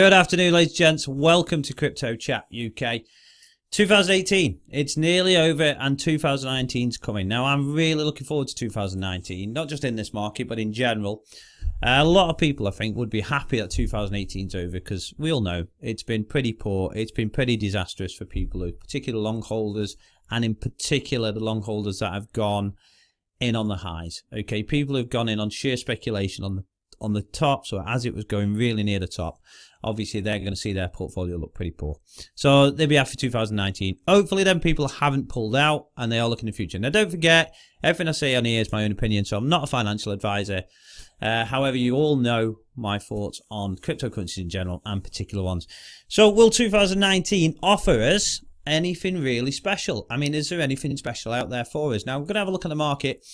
Good afternoon, ladies and gents. Welcome to Crypto Chat UK. 2018, it's nearly over and 2019's coming. Now, I'm really looking forward to 2019, not just in this market, but in general. A lot of people, I think, would be happy that 2018's over because we all know it's been pretty poor. It's been pretty disastrous for people, particularly long holders, and in particular, the long holders that have gone in on the highs. Okay, people who've gone in on sheer speculation on the top, so as it was going really near the top, obviously they're going to see their portfolio look pretty poor. So they'll be after 2019. Hopefully then people haven't pulled out and they are looking to the future. Now don't forget, everything I say on here is my own opinion, so I'm not a financial advisor. However, you all know my thoughts on cryptocurrencies in general and particular ones. So will 2019 offer us anything really special? I mean, is there anything special out there for us? Now we're going to have a look at the market.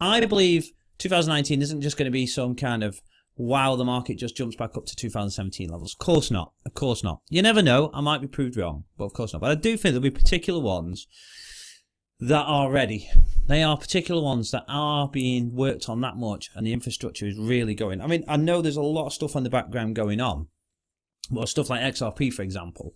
I believe 2019 isn't just going to be some kind of wow, the market just jumps back up to 2017 levels. Of course not. Of course not. You never know. I might be proved wrong, but of course not. But I do think there'll be particular ones that are ready. They are particular ones that are being worked on that much, and the infrastructure is really going. I mean, I know there's a lot of stuff on the background going on, but stuff like XRP, for example,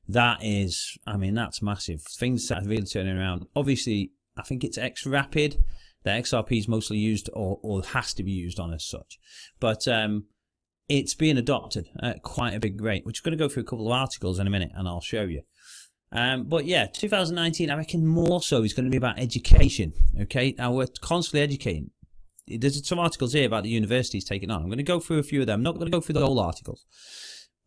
that is, I mean, that's massive. Things that are really turning around. Obviously, I think it's XRapid. The XRP is mostly used or has to be used on as such. But it's being adopted at quite a big rate, which we're going to go through a couple of articles in a minute and I'll show you. But yeah, 2019, I reckon more so is going to be about education. Okay, now we're constantly educating. There's some articles here about the universities taking on. I'm going to go through a few of them. I'm not going to go through the whole articles.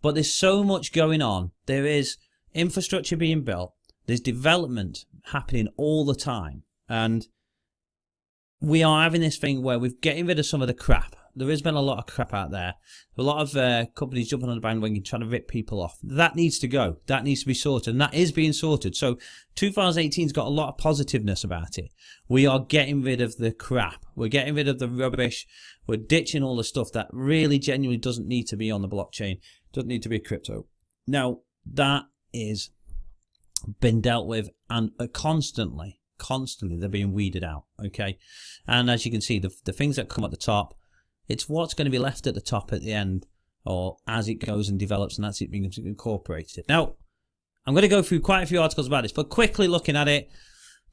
But there's so much going on. There is infrastructure being built. There's development happening all the time. And we are having this thing where we're getting rid of some of the crap. There has been a lot of crap out there. A lot of companies jumping on the bandwagon trying to rip people off. That needs to go. That needs to be sorted, and that is being sorted. So 2018's got a lot of positiveness about it. We are getting rid of the crap. We're getting rid of the rubbish. We're ditching all the stuff that really genuinely doesn't need to be on the blockchain, doesn't need to be crypto. Now, that is been dealt with and constantly they're being weeded out. Okay, and as you can see, the things that come at the top, it's what's going to be left at the top at the end, or as it goes and develops, and that's it being incorporated. Now I'm going to go through quite a few articles about this, but quickly looking at it,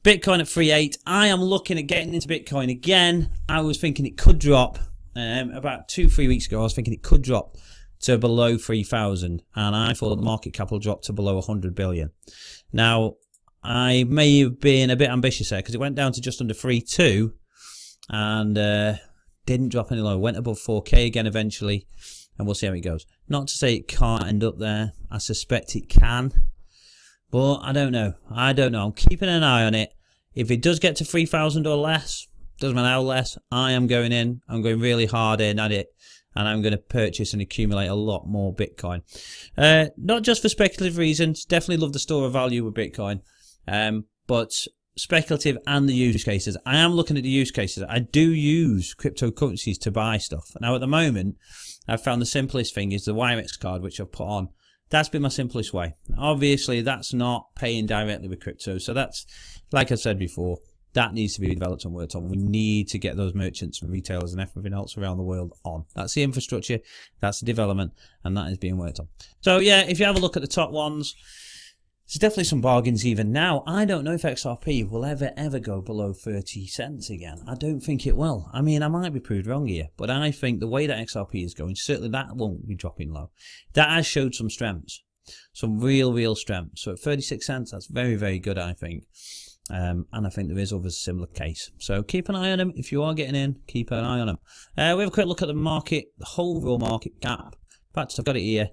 Bitcoin at 3.8. I am looking at getting into Bitcoin again. I was thinking it could drop about 2-3 weeks ago. I was thinking it could drop to below 3,000, and I thought the market cap will drop to below 100 billion. Now I may have been a bit ambitious there because it went down to just under 3.2 and didn't drop any lower. Went above 4K again eventually, and we'll see how it goes. Not to say it can't end up there. I suspect it can, but I don't know. I'm keeping an eye on it. If it does get to 3,000 or less, doesn't matter how less, I am going in. I'm going really hard in at it, and I'm going to purchase and accumulate a lot more Bitcoin. Not just for speculative reasons. Definitely love the store of value with Bitcoin. But speculative and the use cases. I am looking at the use cases. I do use cryptocurrencies to buy stuff. Now at the moment, I've found the simplest thing is the Wirex card, which I've put on. That's been my simplest way. Obviously, that's not paying directly with crypto. So that's, like I said before, that needs to be developed and worked on. We need to get those merchants and retailers and everything else around the world on. That's the infrastructure, that's the development, and that is being worked on. So yeah, if you have a look at the top ones, there's definitely some bargains even now. I don't know if XRP will ever go below 30 cents again. I don't think it will. I mean, I might be proved wrong here, but I think the way that XRP is going, certainly that won't be dropping low. That has showed some strengths, some real strength. So at 36 cents, that's very, very good, I think. And I think there is others similar case. So keep an eye on them. If you are getting in, keep an eye on them. We have a quick look at the market, the whole raw market cap. In fact, I've got it here.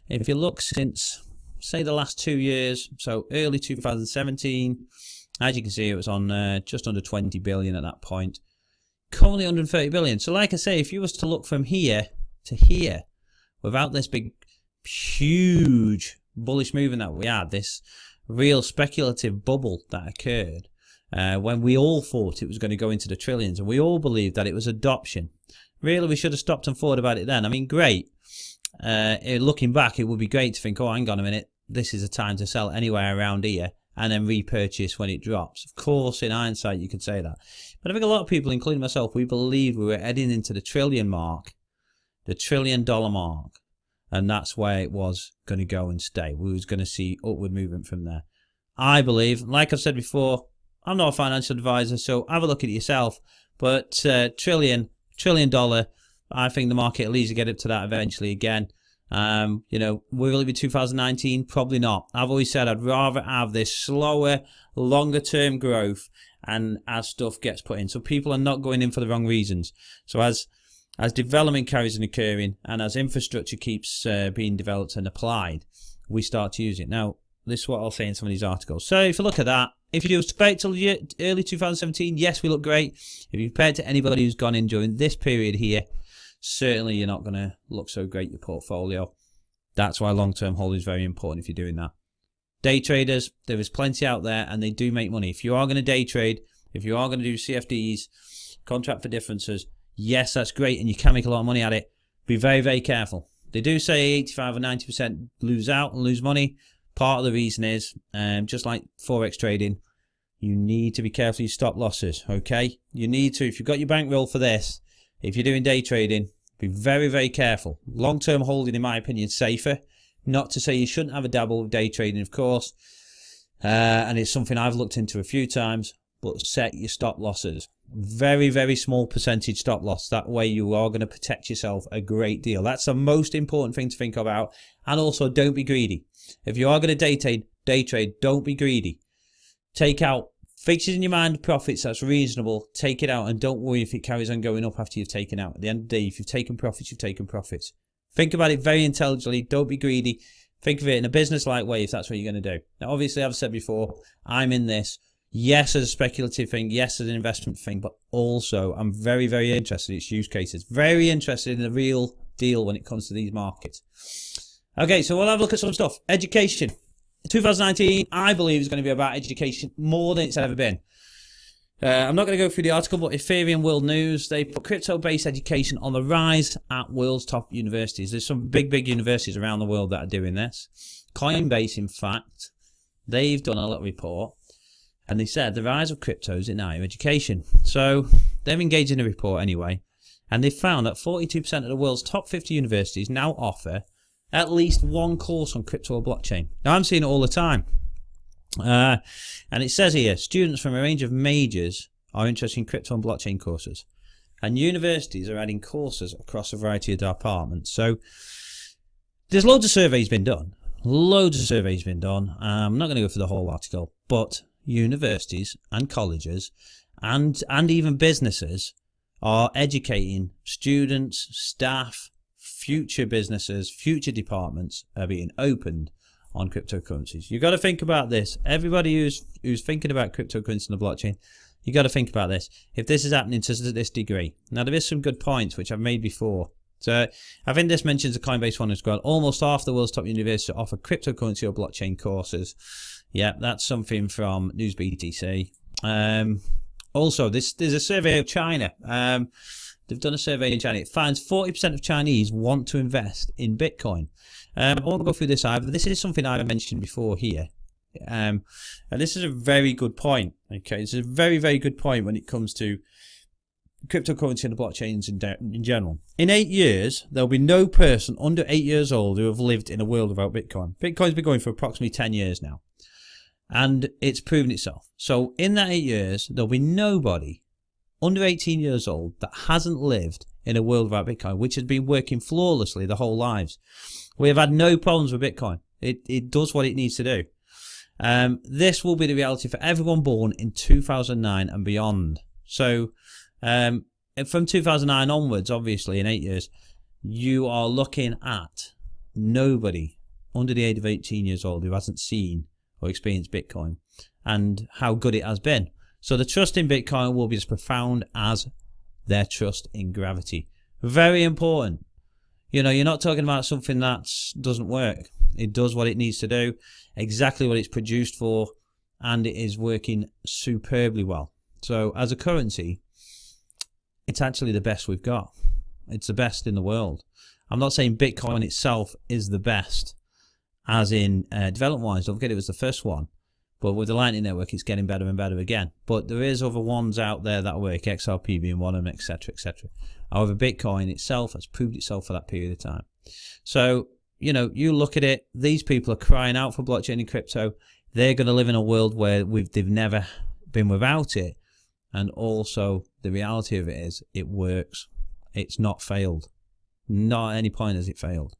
If you look since, say, the last 2 years, so early 2017, as you can see, it was on just under 20 billion at that point. Currently 130 billion. So like I say, if you was to look from here to here, without this big, huge bullish movement that we had, this real speculative bubble that occurred, when we all thought it was going to go into the trillions, and we all believed that it was adoption. Really, we should have stopped and thought about it then. I mean, great. Looking back, it would be great to think, oh, hang on a minute, this is a time to sell anywhere around here and then repurchase when it drops. Of course, in hindsight, you could say that. But I think a lot of people, including myself, we believed we were heading into the trillion mark, the $1 trillion mark. and that's where it was going to go and stay. We was going to see upward movement from there. I believe, like I've said before, I'm not a financial advisor, so have a look at it yourself. But trillion dollar, I think the market will easily get up to that eventually again. You know, will it be 2019? Probably not. I've always said I'd rather have this slower, longer term growth, and as stuff gets put in, so people are not going in for the wrong reasons. So as development carries on occurring, and as infrastructure keeps being developed and applied, we start to use it. Now, this is what I'll say in some of these articles. So if you look at that, if you wait till early 2017, yes, we look great. If you compare it to anybody who's gone in during this period here, certainly you're not going to look so great, your portfolio. That's why long-term holding is very important if you're doing that. Day traders, there is plenty out there, and they do make money. If you are going to day trade, if you are going to do CFDs, contract for differences, yes, that's great, and you can make a lot of money at it. Be very, very careful. They do say 85 or 90% lose out and lose money. Part of the reason is, just like Forex trading, you need to be careful of your stop losses, okay? You need to, if you've got your bankroll for this, if you're doing day trading, be very, very careful. Long-term holding, in my opinion, is safer. Not to say you shouldn't have a dabble with day trading, of course. And it's something I've looked into a few times, but set your stop losses. Very, very small percentage stop loss. That way you are going to protect yourself a great deal. That's the most important thing to think about. And also, don't be greedy. If you are going to day trade, don't be greedy. Take out fixes in your mind profits that's reasonable. Take it out, and don't worry if it carries on going up after you've taken out. At the end of the day, if you've taken profits, you've taken profits. Think about it very intelligently. Don't be greedy. Think of it in a business-like way if that's what you're going to do. Now, obviously, I've said before, I'm in this, yes, as a speculative thing, yes, as an investment thing, but also I'm very, very interested in its use cases. Very interested in the real deal when it comes to these markets. Okay, so we'll have a look at some stuff. Education. 2019, I believe, is going to be about education more than it's ever been. I'm not going to go through the article, but Ethereum World News, they put crypto-based education on the rise at world's top universities. There's some big, big universities around the world that are doing this. Coinbase, in fact, they've done a little report, and they said the rise of cryptos in higher education. So they've engaged in a report anyway, and they found that 42% of the world's top 50 universities now offer at least one course on crypto or blockchain. Now, I'm seeing it all the time. And it says here, students from a range of majors are interested in crypto and blockchain courses. And universities are adding courses across a variety of departments. So there's loads of surveys been done. I'm not going to go through the whole article, but universities and colleges and even businesses are educating students, staff, future businesses, future departments are being opened on cryptocurrencies. You've got to think about this. Everybody who's thinking about cryptocurrency and the blockchain, you've got to think about this. If this is happening to this degree. Now, there is some good points which I've made before. So I think this mentions the Coinbase one as well. Almost half the world's top universities offer cryptocurrency or blockchain courses. Yeah, that's something from News BTC. Also, there's a survey of China. They've done a survey in China. It finds 40% of Chinese want to invest in Bitcoin. I won't go through this either. This is something I mentioned before here. And this is a very good point. Okay, it's a very, very good point when it comes to cryptocurrency and the blockchains in general. In 8 years, there'll be no person under 8 years old who have lived in a world without Bitcoin. Bitcoin's been going for approximately 10 years now. And it's proven itself. So in that 8 years, there'll be nobody under 18 years old that hasn't lived in a world without Bitcoin, which has been working flawlessly their whole lives. We have had no problems with Bitcoin. It does what it needs to do. This will be the reality for everyone born in 2009 and beyond. So from 2009 onwards, obviously, in 8 years, you are looking at nobody under the age of 18 years old who hasn't seen or experienced Bitcoin and how good it has been. So the trust in Bitcoin will be as profound as their trust in gravity. Very important. You know, you're not talking about something that doesn't work. It does what it needs to do, exactly what it's produced for, and it is working superbly well. So as a currency, it's actually the best we've got. It's the best in the world. I'm not saying Bitcoin itself is the best, as in development-wise. Don't forget it was the first one. But with the Lightning Network, it's getting better and better again. But there is other ones out there that work, XRP being one of them, etc., etc. However, Bitcoin itself has proved itself for that period of time. So you know, you look at it, these people are crying out for blockchain and crypto. They're going to live in a world where they've never been without it. And also, the reality of it is, it works. It's not failed. Not at any point has it failed.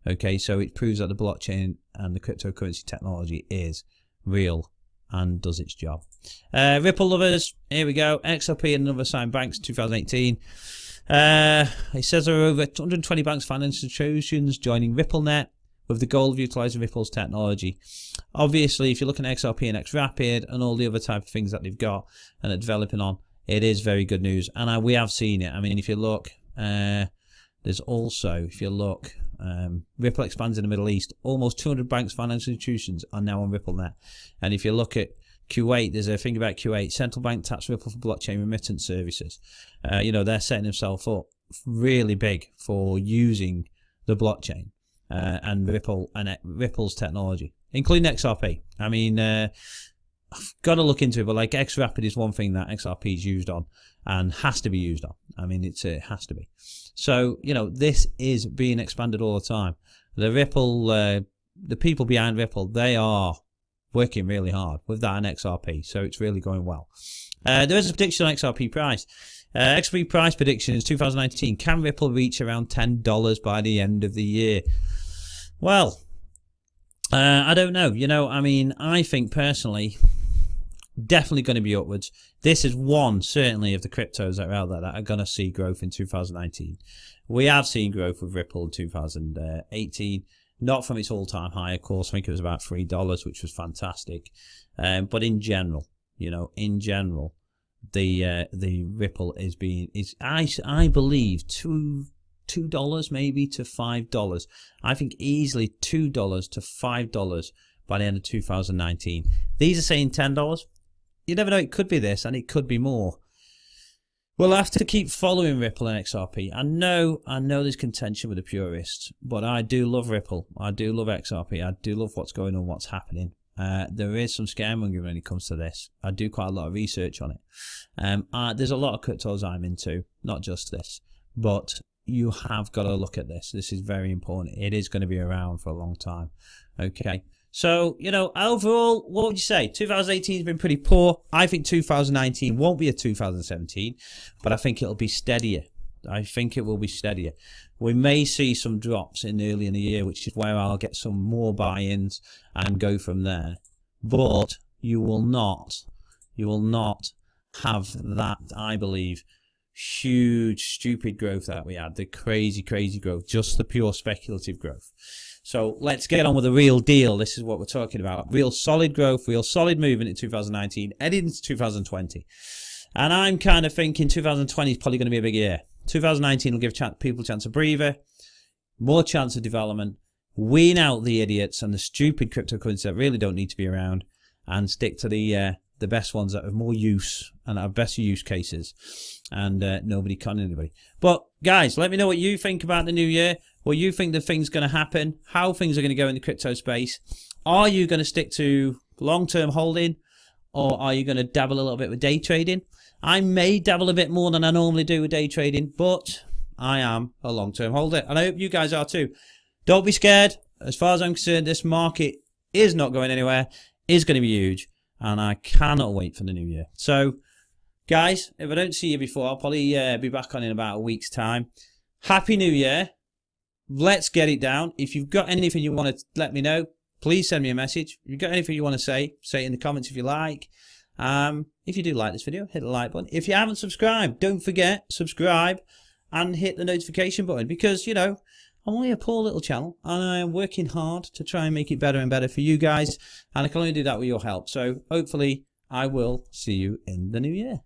Okay, so it proves that the blockchain and the cryptocurrency technology is real and does its job. Ripple lovers, here we go. XRP and other signed banks in 2018. It says there are over 120 banks, financial institutions joining RippleNet with the goal of utilizing Ripple's technology. Obviously, if you're looking at XRP and XRapid and all the other type of things that they've got and are developing on, it is very good news. And we have seen it. I mean, if you look, there's also, if you look, Ripple expands in the Middle East. Almost 200 banks, financial institutions are now on RippleNet. And if you look at Kuwait, there's a thing about Kuwait. Central bank taps Ripple for blockchain remittance services. You know, they're setting themselves up really big for using the blockchain and Ripple's technology, including XRP. I mean, I've got to look into it, but like XRapid is one thing that XRP is used on and has to be used on. I mean, it has to be. So, you know, this is being expanded all the time. The Ripple, the people behind Ripple, they are working really hard with that and XRP, so it's really going well. There is a prediction on XRP price. XRP price prediction is 2019. Can Ripple reach around $10 by the end of the year? Well, I don't know. You know, I mean, I think personally, definitely going to be upwards. This is one, certainly, of the cryptos that are out there that are going to see growth in 2019. We have seen growth with Ripple in 2018. Not from its all-time high, of course. I think it was about $3, which was fantastic. But in general, you know, in general, the Ripple is I believe $2 maybe to $5. I think easily $2 to $5 by the end of 2019. These are saying $10. You never know. It could be this, and it could be more. We'll have to keep following Ripple and XRP. I know there's contention with the purists, but I do love Ripple. I do love XRP. I do love what's going on, what's happening. There is some scaremongering when it comes to this. I do quite a lot of research on it. There's a lot of cryptos I'm into, not just this, but you have got to look at this. This is very important. It is going to be around for a long time. Okay. So, you know, overall, what would you say? 2018 has been pretty poor. I think 2019 won't be a 2017, but I think it'll be steadier. I think it will be steadier. We may see some drops early in the year, which is where I'll get some more buy-ins and go from there. But you will not have that, I believe, huge, stupid growth that we had. The crazy, crazy growth. Just the pure speculative growth. So let's get on with the real deal. This is what we're talking about. Real solid growth, real solid movement in 2019, heading into 2020. And I'm kind of thinking 2020 is probably going to be a big year. 2019 will give people a chance of breather, more chance of development, wean out the idiots and the stupid cryptocurrencies that really don't need to be around, and stick to the best ones that have more use and have better use cases, and nobody con anybody. But guys, let me know what you think about the new year, what you think the thing's going to happen, how things are going to go in the crypto space. Are you going to stick to long-term holding, or are you going to dabble a little bit with day trading? I may dabble a bit more than I normally do with day trading, but I am a long-term holder, and I hope you guys are too. Don't be scared. As far as I'm concerned, this market is not going anywhere, is going to be huge, and I cannot wait for the new year. So, guys, if I don't see you before, I'll probably be back on in about a week's time. Happy New Year. Let's get it down. If you've got anything you want to let me know, please send me a message. If you've got anything you want to say it in the comments if you like. If you do like this video, hit the like button. If you haven't subscribed, don't forget, subscribe and hit the notification button, because, you know, I'm only a poor little channel and I am working hard to try and make it better and better for you guys, and I can only do that with your help. So hopefully I will see you in the new year.